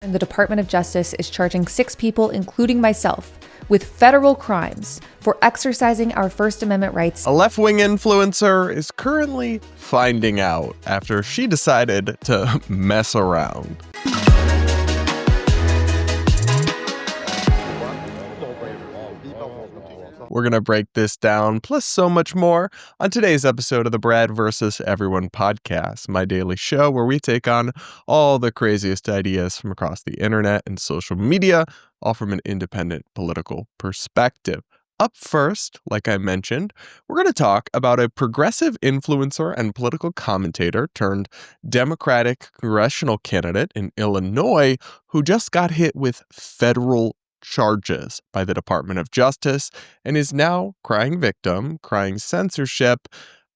And the Department of Justice is charging 6 people, including myself, with federal crimes for exercising our First Amendment rights. A left-wing influencer is currently finding out after she decided to mess around. We're going to break this down, plus so much more, on today's episode of the Brad vs. Everyone podcast, my daily show where we take on all the craziest ideas from across the internet and social media, all from an independent political perspective. Up first, like I mentioned, we're going to talk about a progressive influencer and political commentator turned Democratic congressional candidate in Illinois who just got hit with federal charges by the Department of Justice and is now crying victim, crying censorship,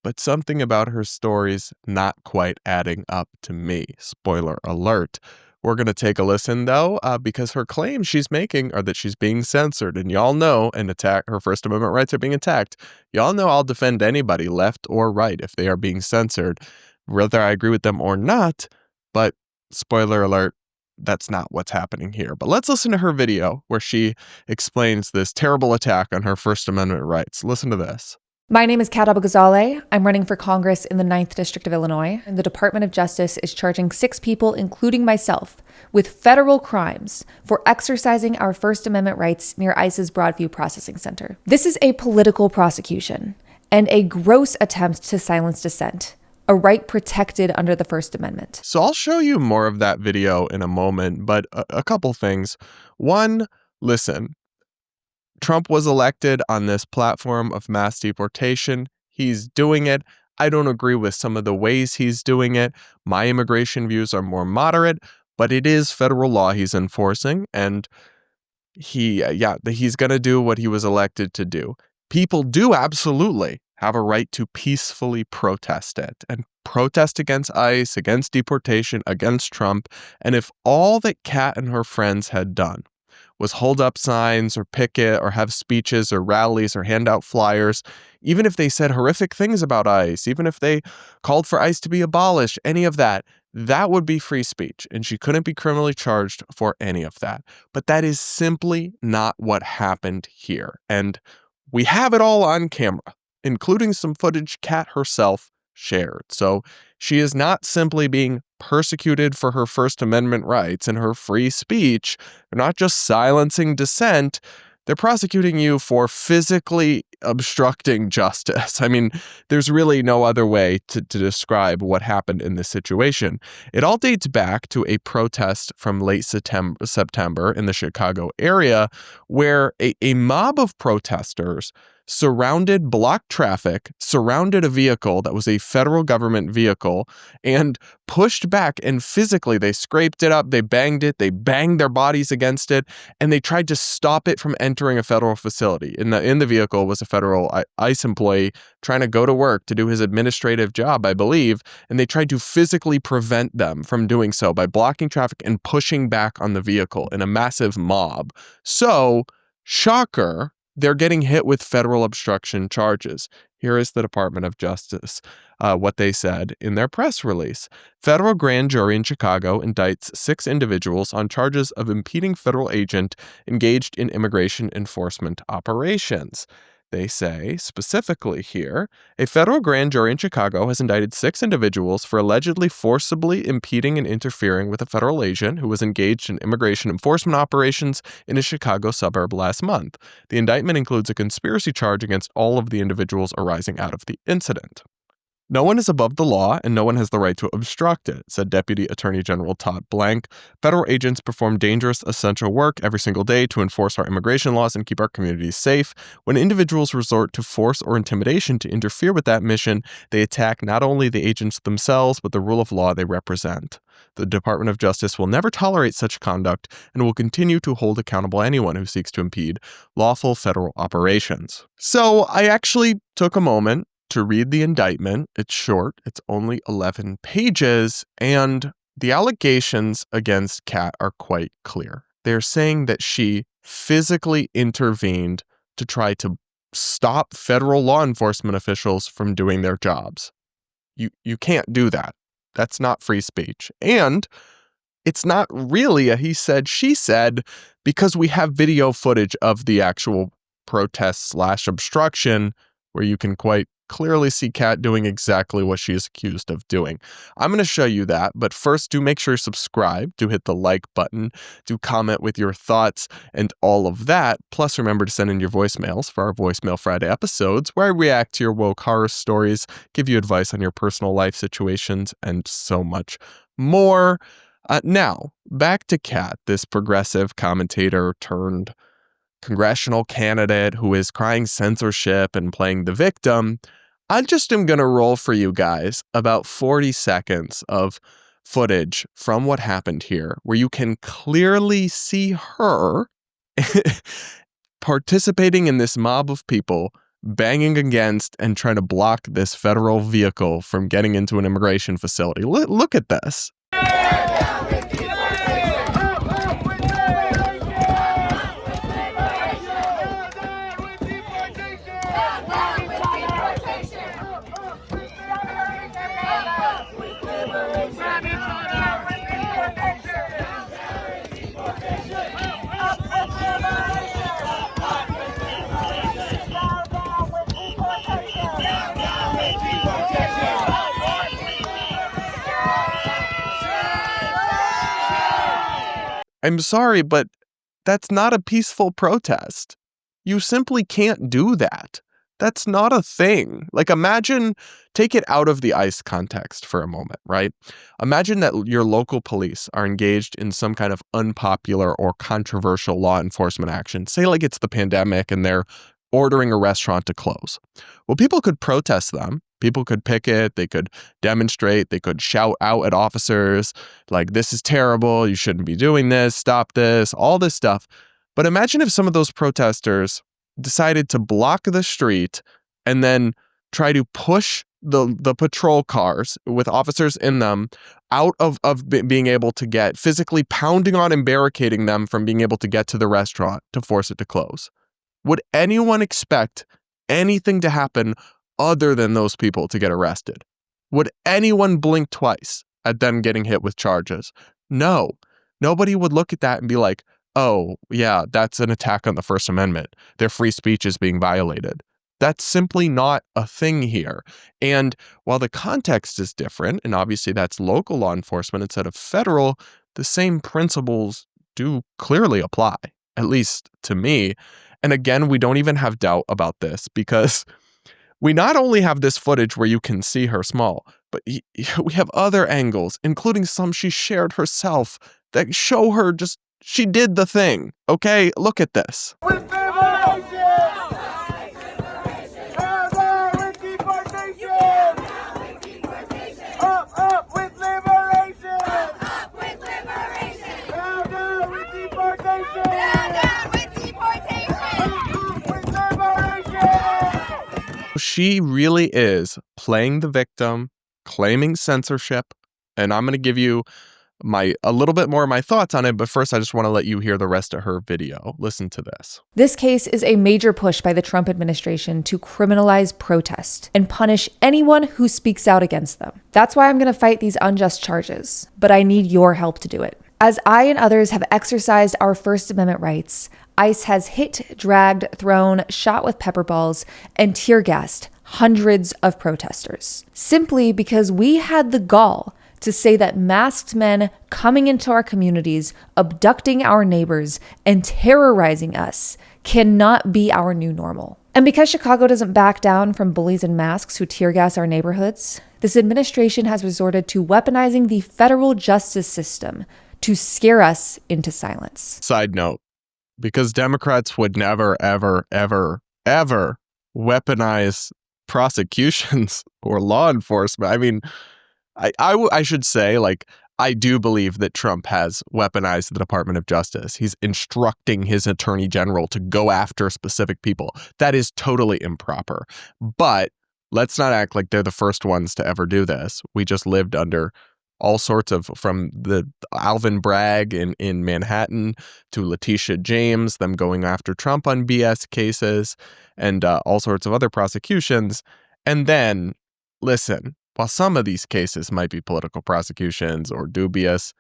but something about her story's not quite adding up to me. Spoiler alert. We're going to take a listen, though, because her claims she's making are that she's being censored. And y'all know her First Amendment rights are being attacked. Y'all know I'll defend anybody, left or right, if they are being censored, whether I agree with them or not. But spoiler alert, that's not what's happening here. But let's listen to her video where she explains this terrible attack on her First Amendment rights. Listen to this. My name is Kat Abughazaleh. I'm running for Congress in the 9th District of Illinois, and the Department of Justice is charging 6 people, including myself, with federal crimes for exercising our First Amendment rights near ICE's Broadview Processing Center. This is a political prosecution and a gross attempt to silence dissent, a right protected under the First Amendment. So I'll show you more of that video in a moment, but a couple things. One, listen. Trump was elected on this platform of mass deportation. He's doing it. I don't agree with some of the ways he's doing it. My immigration views are more moderate, but it is federal law he's enforcing, and he's going to do what he was elected to do. People do absolutely have a right to peacefully protest it and protest against ICE, against deportation, against Trump. And if all that Kat and her friends had done was hold up signs or picket or have speeches or rallies or hand out flyers, even if they said horrific things about ICE, even if they called for ICE to be abolished, any of that, that would be free speech, and she couldn't be criminally charged for any of that. But that is simply not what happened here. And we have it all on camera, including some footage Kat herself shared. So she is not simply being persecuted for her First Amendment rights and her free speech. They're not just silencing dissent. They're prosecuting you for physically obstructing justice. I mean, there's really no other way to describe what happened in this situation. It all dates back to a protest from late September in the Chicago area where a mob of protesters blocked traffic, surrounded a vehicle that was a federal government vehicle, and pushed back, and physically they scraped it up, they banged it, they banged their bodies against it, and they tried to stop it from entering a federal facility. In the vehicle was a federal ICE employee trying to go to work to do his administrative job, I believe, and they tried to physically prevent them from doing so by blocking traffic and pushing back on the vehicle in a massive mob. So, shocker, they're getting hit with federal obstruction charges. Here is the Department of Justice, what they said in their press release. Federal grand jury in Chicago indicts 6 individuals on charges of impeding federal agent engaged in immigration enforcement operations. They say, specifically here, a federal grand jury in Chicago has indicted 6 individuals for allegedly forcibly impeding and interfering with a federal agent who was engaged in immigration enforcement operations in a Chicago suburb last month. The indictment includes a conspiracy charge against all of the individuals arising out of the incident. No one is above the law, and no one has the right to obstruct it, said Deputy Attorney General Todd Blank. Federal agents perform dangerous, essential work every single day to enforce our immigration laws and keep our communities safe. When individuals resort to force or intimidation to interfere with that mission, they attack not only the agents themselves, but the rule of law they represent. The Department of Justice will never tolerate such conduct and will continue to hold accountable anyone who seeks to impede lawful federal operations. So I actually took a moment to read the indictment. It's short, it's only 11 pages, and the allegations against Kat are quite clear. They're saying that she physically intervened to try to stop federal law enforcement officials from doing their jobs. You can't do that. That's not free speech. And it's not really a he said, she said, because we have video footage of the actual protest / obstruction where you can quite clearly see Kat doing exactly what she is accused of doing. I'm going to show you that, but first do make sure you subscribe, do hit the like button, do comment with your thoughts and all of that. Plus remember to send in your voicemails for our Voicemail Friday episodes where I react to your woke horror stories, give you advice on your personal life situations, and so much more. Now, back to Kat, this progressive commentator turned congressional candidate who is crying censorship and playing the victim. I just am going to roll for you guys about 40 seconds of footage from what happened here, where you can clearly see her participating in this mob of people banging against and trying to block this federal vehicle from getting into an immigration facility. Look at this. I'm sorry, but that's not a peaceful protest. You simply can't do that. That's not a thing. Like, imagine, take it out of the ICE context for a moment, right? Imagine that your local police are engaged in some kind of unpopular or controversial law enforcement action. Say, like, it's the pandemic and they're ordering a restaurant to close. Well, people could protest them. People could picket, they could demonstrate, they could shout out at officers, like, this is terrible, you shouldn't be doing this, stop this, all this stuff. But imagine if some of those protesters decided to block the street and then try to push the patrol cars with officers in them out of being able to get, physically pounding on and barricading them from being able to get to the restaurant to force it to close. Would anyone expect anything to happen other than those people to get arrested? Would anyone blink twice at them getting hit with charges? No. Nobody would look at that and be like, oh, yeah, that's an attack on the First Amendment. Their free speech is being violated. That's simply not a thing here. And while the context is different, and obviously that's local law enforcement instead of federal, the same principles do clearly apply, at least to me. And again, we don't even have doubt about this because we not only have this footage where you can see her small, but we have other angles, including some she shared herself, that show her just, she did the thing. Okay, look at this. She really is playing the victim, claiming censorship, and I'm going to give you a little bit more of my thoughts on it, but first I just want to let you hear the rest of her video. Listen to this. This case is a major push by the Trump administration to criminalize protest and punish anyone who speaks out against them. That's why I'm going to fight these unjust charges, but I need your help to do it. As I and others have exercised our First Amendment rights, ICE has hit, dragged, thrown, shot with pepper balls, and tear gassed hundreds of protesters, simply because we had the gall to say that masked men coming into our communities, abducting our neighbors, and terrorizing us cannot be our new normal. And because Chicago doesn't back down from bullies in masks who tear gas our neighborhoods, this administration has resorted to weaponizing the federal justice system to scare us into silence. Side note, because Democrats would never, ever, ever, ever weaponize prosecutions or law enforcement. I mean, I should say, like, I do believe that Trump has weaponized the Department of Justice. He's instructing his attorney general to go after specific people. That is totally improper. But let's not act like they're the first ones to ever do this. We just lived under all sorts of, from the Alvin Bragg in Manhattan to Letitia James, them going after Trump on BS cases and all sorts of other prosecutions. And then, listen, while some of these cases might be political prosecutions or dubious,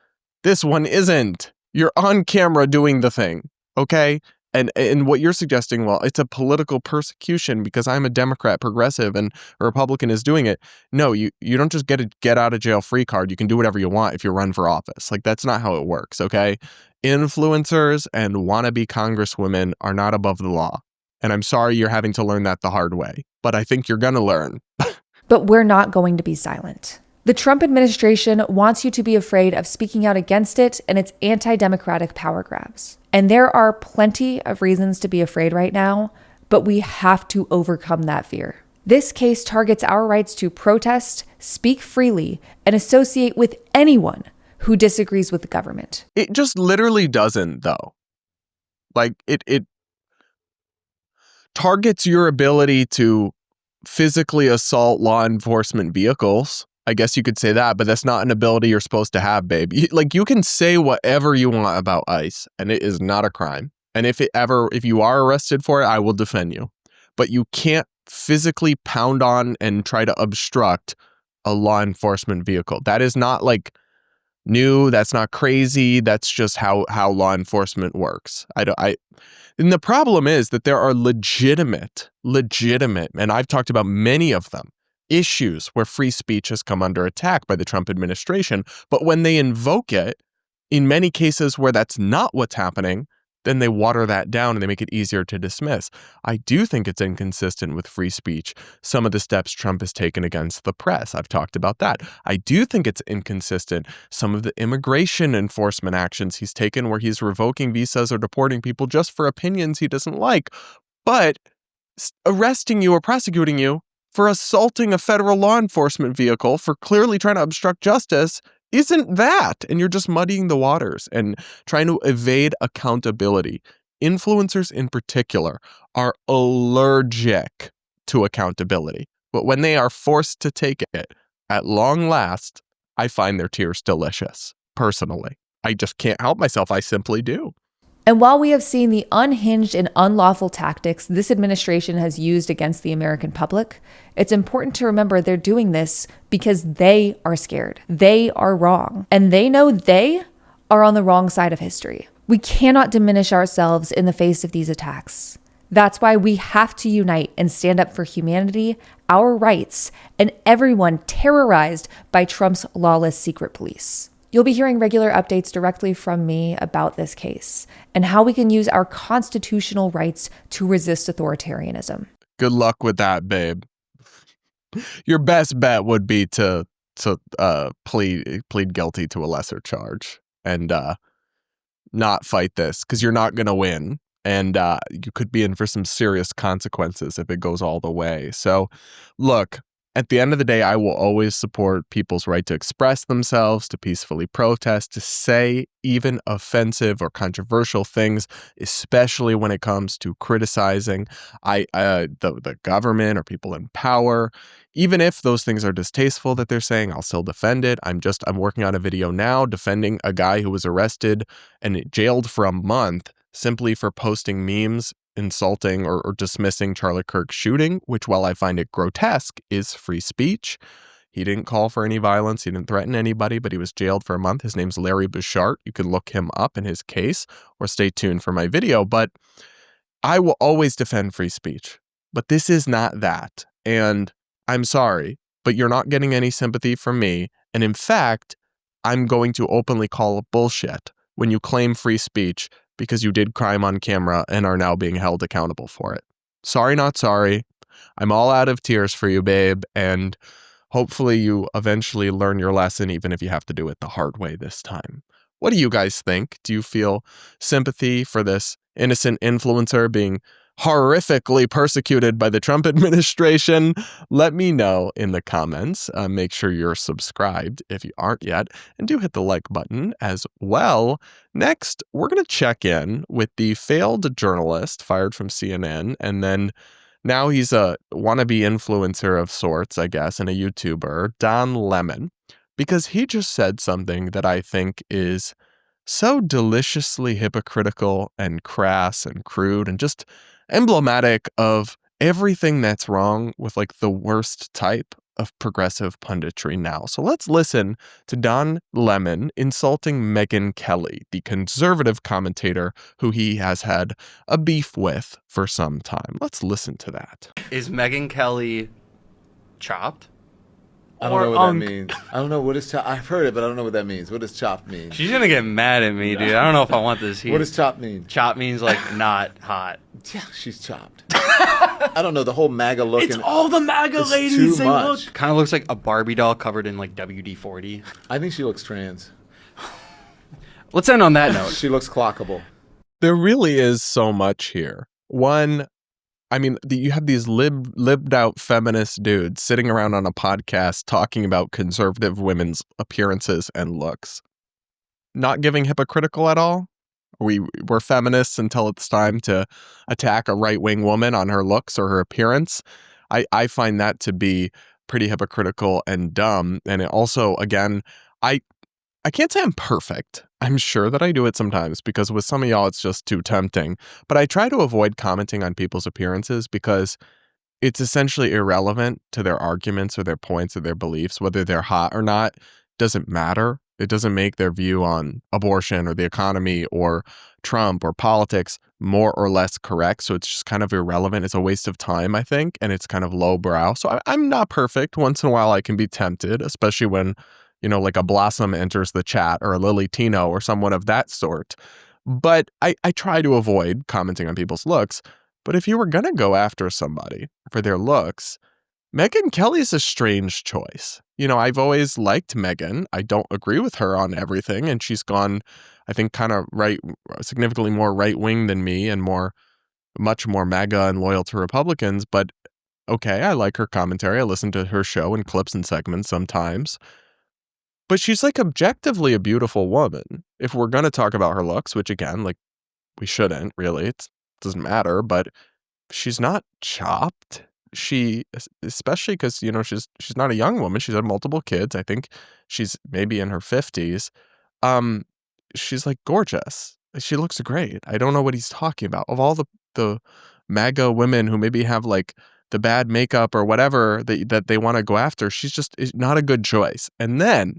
This one isn't. You're on camera doing the thing, okay? And what you're suggesting, well, it's a political persecution because I'm a Democrat, progressive, and a Republican is doing it. No, you don't just get a get out of jail free card. You can do whatever you want if you run for office. Like, that's not how it works, okay? Influencers and wannabe congresswomen are not above the law. And I'm sorry you're having to learn that the hard way, but I think you're going to learn. But we're not going to be silent. The Trump administration wants you to be afraid of speaking out against it and its anti-democratic power grabs. And there are plenty of reasons to be afraid right now, but we have to overcome that fear. This case targets our rights to protest, speak freely, and associate with anyone who disagrees with the government. It just literally doesn't, though. Like, it targets your ability to physically assault law enforcement vehicles. I guess you could say that, but that's not an ability you're supposed to have, babe. You can say whatever you want about ICE, and it is not a crime. And if you are arrested for it, I will defend you. But you can't physically pound on and try to obstruct a law enforcement vehicle. That is not like new. That's not crazy. That's just how law enforcement works. And the problem is that there are legitimate, and I've talked about many of them, issues where free speech has come under attack by the Trump administration. But when they invoke it, in many cases where that's not what's happening, then they water that down and they make it easier to dismiss. I do think it's inconsistent with free speech, some of the steps Trump has taken against the press. I've talked about that. I do think it's inconsistent, some of the immigration enforcement actions he's taken where he's revoking visas or deporting people just for opinions he doesn't like. But arresting you or prosecuting you for assaulting a federal law enforcement vehicle for clearly trying to obstruct justice isn't that. And you're just muddying the waters and trying to evade accountability. Influencers in particular are allergic to accountability. But when they are forced to take it, at long last, I find their tears delicious, personally. I just can't help myself. I simply do. And while we have seen the unhinged and unlawful tactics this administration has used against the American public, it's important to remember they're doing this because they are scared. They are wrong. And they know they are on the wrong side of history. We cannot diminish ourselves in the face of these attacks. That's why we have to unite and stand up for humanity, our rights, and everyone terrorized by Trump's lawless secret police. You'll be hearing regular updates directly from me about this case and how we can use our constitutional rights to resist authoritarianism. Good luck with that, babe. Your best bet would be to plead guilty to a lesser charge and not fight this, because you're not going to win. And you could be in for some serious consequences if it goes all the way. So, look, at the end of the day, I will always support people's right to express themselves, to peacefully protest, to say even offensive or controversial things, especially when it comes to criticizing the government or people in power. Even if those things are distasteful that they're saying, I'll still defend it. I'm working on a video now defending a guy who was arrested and jailed for a month simply for posting memes insulting or dismissing Charlie Kirk's shooting, which, while I find it grotesque, is free speech. He didn't call for any violence. He didn't threaten anybody, but he was jailed for a month. His name's Larry Bouchard. You can look him up in his case or stay tuned for my video. But I will always defend free speech. But this is not that. And I'm sorry, but you're not getting any sympathy from me. And in fact, I'm going to openly call bullshit when you claim free speech because you did crime on camera and are now being held accountable for it. Sorry, not sorry. I'm all out of tears for you, babe. And hopefully you eventually learn your lesson, even if you have to do it the hard way this time. What do you guys think? Do you feel sympathy for this innocent influencer being horrifically persecuted by the Trump administration? Let me know in the comments. Make sure you're subscribed if you aren't yet, and do hit the like button as well. Next, we're going to check in with the failed journalist fired from CNN, and then now he's a wannabe influencer of sorts, I guess, and a YouTuber, Don Lemon, because he just said something that I think is so deliciously hypocritical and crass and crude and just emblematic of everything that's wrong with like the worst type of progressive punditry now. So let's listen to Don Lemon insulting Megyn Kelly, the conservative commentator who he has had a beef with for some time. Let's listen to that. Is Megyn Kelly chopped? I don't know what that means. I don't know what is chopped. I've heard it, but I don't know what that means. What does chopped mean? She's gonna get mad at me, dude. I don't know if I want this heat. What does chopped mean? Chop means like not hot. Yeah, she's chopped. I don't know, the whole MAGA look. It's all the MAGA ladies. Too They much. look kind of looks like a Barbie doll covered in like WD-40. I think she looks trans. Let's end on that note. She looks clockable. There really is so much here. One, I mean, you have these libbed out feminist dudes sitting around on a podcast talking about conservative women's appearances and looks. Not giving hypocritical at all. We're feminists until it's time to attack a right-wing woman on her looks or her appearance. I find that to be pretty hypocritical and dumb. And it also, again, I can't say I'm perfect. I'm sure that I do it sometimes because with some of y'all, it's just too tempting. But I try to avoid commenting on people's appearances because it's essentially irrelevant to their arguments or their points or their beliefs. Whether they're hot or not doesn't matter. It doesn't make their view on abortion or the economy or Trump or politics more or less correct. So it's just kind of irrelevant. It's a waste of time, I think, and it's kind of lowbrow. So I'm not perfect. Once in a while, I can be tempted, especially when, you know, like a Blossom enters the chat or a Lily Tino or someone of that sort. But I try to avoid commenting on people's looks. But if you were going to go after somebody for their looks, Megyn Kelly's a strange choice. You know, I've always liked Megyn. I don't agree with her on everything. And she's gone, I think, kind of significantly more right-wing than me and much more MAGA and loyal to Republicans. But okay, I like her commentary. I listen to her show in clips and segments sometimes. But she's like objectively a beautiful woman. If we're going to talk about her looks, which again, like we shouldn't really, it doesn't matter, but she's not chopped. She, especially because, you know, she's not a young woman. She's had multiple kids. I think she's maybe in her 50s. She's like gorgeous. She looks great. I don't know what he's talking about. Of all the MAGA women who maybe have like the bad makeup or whatever that they want to go after, she's just not a good choice. And then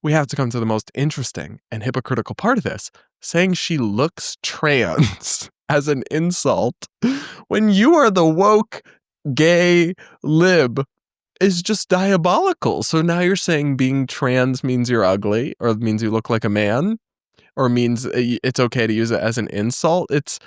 we have to come to the most interesting and hypocritical part of this, saying she looks trans as an insult when you are the woke gay lib is just diabolical. So now you're saying being trans means you're ugly or means you look like a man or means it's okay to use it as an insult. It's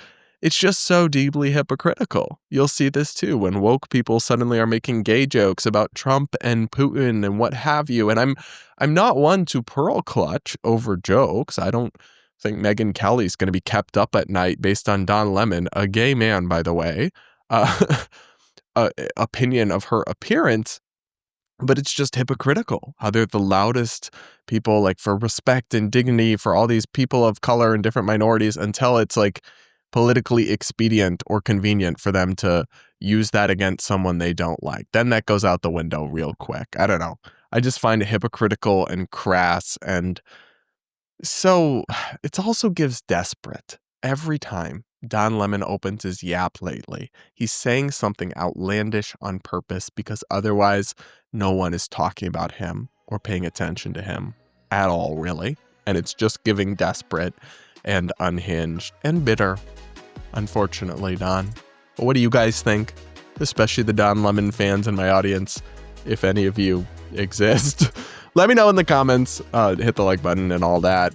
just so deeply hypocritical. You'll see this too when woke people suddenly are making gay jokes about Trump and Putin and what have you. And I'm not one to pearl clutch over jokes. I don't think Megyn Kelly's going to be kept up at night based on Don Lemon, a gay man, by the way, opinion of her appearance. But it's just hypocritical how they're the loudest people, like, for respect and dignity for all these people of color and different minorities until it's like politically expedient or convenient for them to use that against someone they don't like. Then that goes out the window real quick. I don't know. I just find it hypocritical and crass. And so it also gives desperate. Every time Don Lemon opens his yap lately, he's saying something outlandish on purpose because otherwise no one is talking about him or paying attention to him at all, really. And it's just giving desperate and unhinged and bitter, unfortunately, Don. But what do you guys think? Especially the Don Lemon fans in my audience, if any of you exist. Let me know in the comments. Hit the like button and all that.